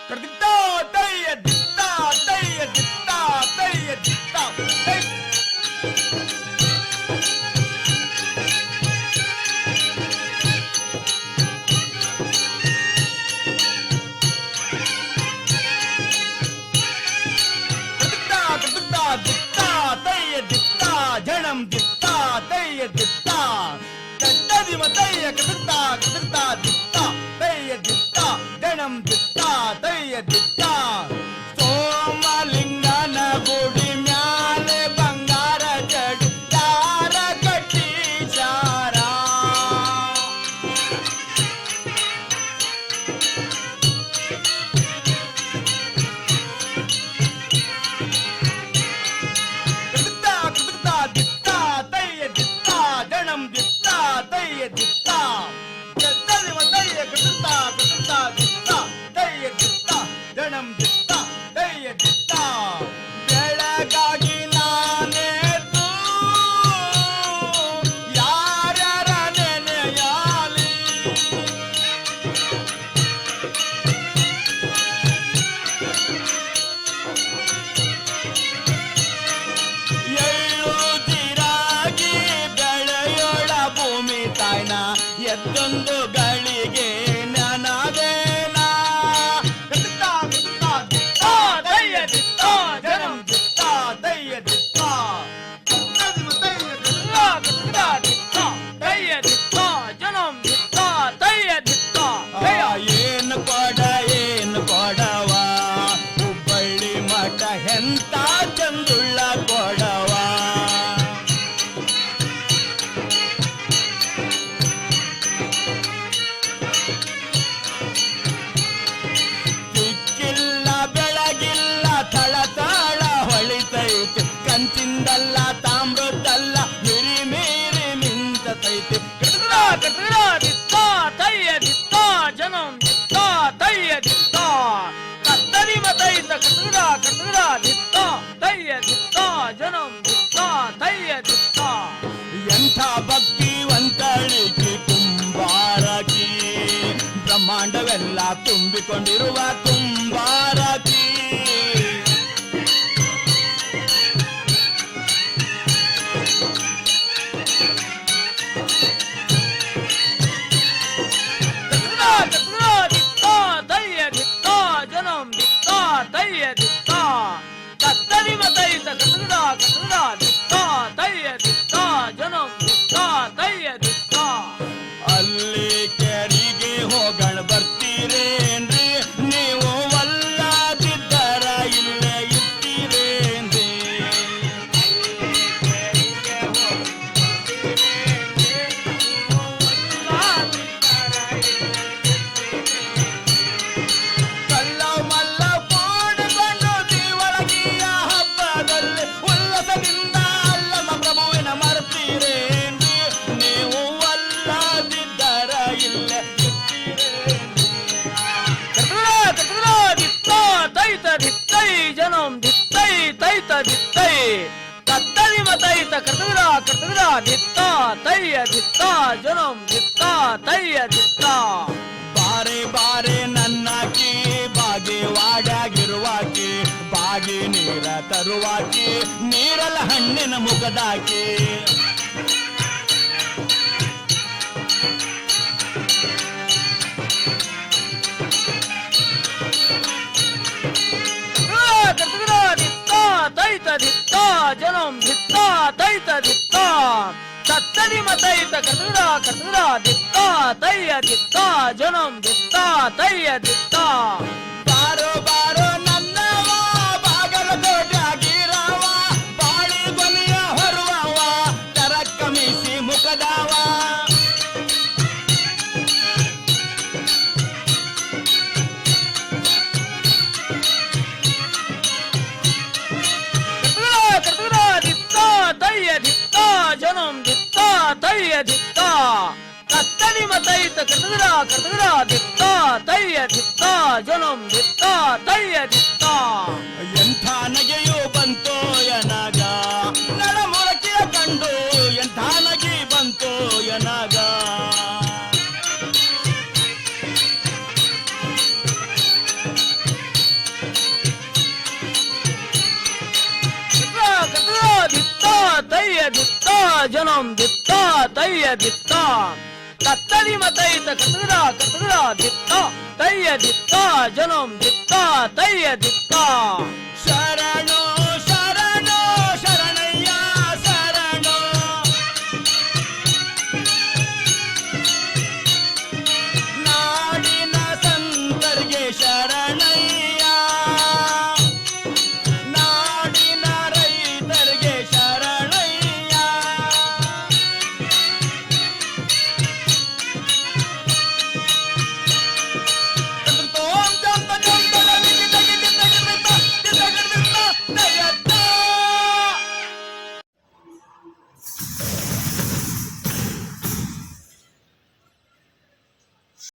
ಕೃತಿಕ್ತಾ ತಯ್ಯ ದಿಕ್ತಾ ತಯ್ಯ ದಿಕ್ತಾ ತಯ್ಯ ದಿಕ್ತಾ ದಿಕ್ತಾ ತಯ್ಯ ದಿಕ್ತಾ ಜಣಂ ದಿಕ್ತಾ ತಯ್ಯ ದಿಕ್ತಾ ತಟ್ಟದಿಮ ತಯ್ಯ ಕೃತಿಕ್ತಾ ಕೃತಿಕ್ತಾ ದಿಕ್ತಾ ತಯ್ಯ ದಿಕ್ತಾ ಜಣಂ ದಿಕ್ತಾ ತಯ್ಯ ದಿಕ್ತಾ ಸೋಮಲಿಂಗನ ಗುಡಿ ಮ್ಯಾಲೆ ಬಂಗಾರ ಚಡಿ ಯಾರ ಕಟ್ಟೀಶಾರ ದಿಕ್ತಾ ತಯ್ಯ ದಿಕ್ತಾ ಜಣಂ ದಿಕ್ತಾ ತಯ್ಯ ದಿಕ್ತಾ ತಯ್ಯ ಕೃತಿಕ್ತಾ ಕೃತಿಕ್ತಾ ದಿಕ್ತಾ ತಯ್ಯ ದಿಕ್ತಾ ಜಣಂ ದಿಕ್ತಾ ತಯ್ಯ ದಿಕ್ತಾ ಬೆಳಗಾಗಿ ನಾನೆದ್ದು ಯಾರ್ಯಾರ ನೆನೆಯಾಲಿ ಎದ್ದೊಂದು ಗಳಿಗೆ ನನದೇನ ಕೃತಿಕ್ತಾ ಕೃತಿಕ್ತಾ ದಿಕ್ತಾ ತಯ್ಯ ದಿಕ್ತಾ ಜಣಂ ದಿಕ್ತಾ ತಯ್ಯ ದಿಕ್ತಾ ಕೃತಿಕ್ತಾ ದಿಕ್ತಾ ತಯ್ಯ ದಿಕ್ತಾ ಜಣಂ ದಿಕ್ತಾ ತಯ್ಯ ದಿಕ್ತಾ ಏನು ಕೊಡವ ಹುಬ್ಬಳ್ಳಿ ಮಠ ಎಂತ ಚಂದುಳ್ಳ ಕೊಡವ ಕಂಚಿಂದಲ್ಲ ತಾಮ್ರದಲ್ಲ ಮಿರಿ ಮೀರಿ ಮಿಂಚತೈತಿ ಕೃತಿಕ್ತಾ ಕೃತಿಕ್ತಾ ದಿಕ್ತಾ ತಯ್ಯ ದಿಕ್ತಾ ಜಣಂ ದಿಕ್ತಾ ತಯ್ಯ ದಿಕ್ತಾ ಕತ್ತರಿ ಮತೈತ ಕೃತಿಕ್ತಾ ಕೃತಿಕ್ತಾ ದಿಕ್ತಾ ತಯ್ಯ ದಿಕ್ತಾ ಜಣಂ ದಿಕ್ತಾ ತಯ್ಯ ದಿಕ್ತಾ ಎಂಥ ಭಕ್ತಿವಂತಳಿಕೆ ಕುಂಬಾರಕಿ ಬ್ರಹ್ಮಾಂಡವೆಲ್ಲ ತುಂಬಿಕೊಂಡಿರುವ ಕುಂಬಾರಕಿ ತಯ್ಯ ದಿಕ್ತಾ ಕತ್ತರಿ ಮತೈತ ಕೃತಿಕ್ತಾ ಕೃತಿಕ್ತಾ ದಿಕ್ತಾ ತಯ್ಯ ದಿಕ್ತಾ ಜಣಂ ದಿಕ್ತಾ ತಯ್ಯ ದಿಕ್ತಾ ಅಲ್ಲಿ ಕೆರಿಗೆ ಹೋಗಣ ಬರ್ತೀರೇನ್ರಿ ನೀವು ಒಲ್ಲಾದಿದ್ದರ ಇಲ್ಲೇ ಇರ್ತೀರೇನ್ರಿ ಕತ್ತರಿ ಮತೈತ ಕೃತಿಕ್ತಾ ಕೃತಿಕ್ತಾ ದಿಕ್ತಾ ತಯ್ಯ ದಿಕ್ತಾ ಜಣಂ ದಿಕ್ತಾ ತಯ್ಯ ದಿಕ್ತಾ ಬಾರೆ ಬಾರೆ ನನ್ನಕಿ ಬಾಗಿ ವಾಡ್ಯಾಗಿರುವಾಕಿ ಬಾಗಿ ನೀರ ತರುವಾಕಿ ನೀರಲ ಹಣ್ಣಿನ ಮುಖದಾಕಿ ತೈತ ದಿಕ್ತಾ ಜಣಂ ದಿಕ್ತಾ ತೈತ ದಿಕ್ತಾ ಕತ್ತರಿ ಮತೈತ ಕೃತಿಕ್ತಾ ಕೃತಿಕ್ತಾ ದಿಕ್ತಾ ತಯ್ಯ ದಿಕ್ತಾ ಜಣಂ ದಿಕ್ತಾ ತಯ್ಯ ದಿಕ್ತಾ ಬಾರೋ ಬಾರೋ ನನ್ನವ ಬಾಗಲಕೋಟೆಯಾಗಿರವ ಬಾಳಿ ಗೊನೆಯ ಹೊರುವವ ತರಕ್ಕ ಮೀಸಿ ಮುಖದವ ಜಣಂ ದಿಕ್ತಾ ತಯ್ಯ ದಿಕ್ತಾ ಕತ್ತರಿ ಮತೈತ ಕೃತಿಕ್ತಾ ಕೃತಿಕ್ತಾ ದಿಕ್ತಾ ತಯ್ಯ ದಿಕ್ತಾ ಜಣಂ ದಿಕ್ತಾ ತಯ್ಯ ದಿಕ್ತಾ ಎಂಥ ನಗೆಯೋ ಬಂತೋ ಯನಗ ನಡಮೊಳಕೆಯ ಕಂಡು ಎಂಥ ನಗೆ ಬಂತೋ ಯನಗ ದಿತ್ತ ಜನಂ ದಿತ್ತ ತಯ್ಯ ದಿತ್ತ ತತ್ತದಿ ಮತೈತ ಕತಗಡ ದಿತ್ತ ತಯ್ಯ ದಿತ್ತ ಜನಂ ದಿತ್ತ ತಯ್ಯ ದಿತ್ತ ಶರಣ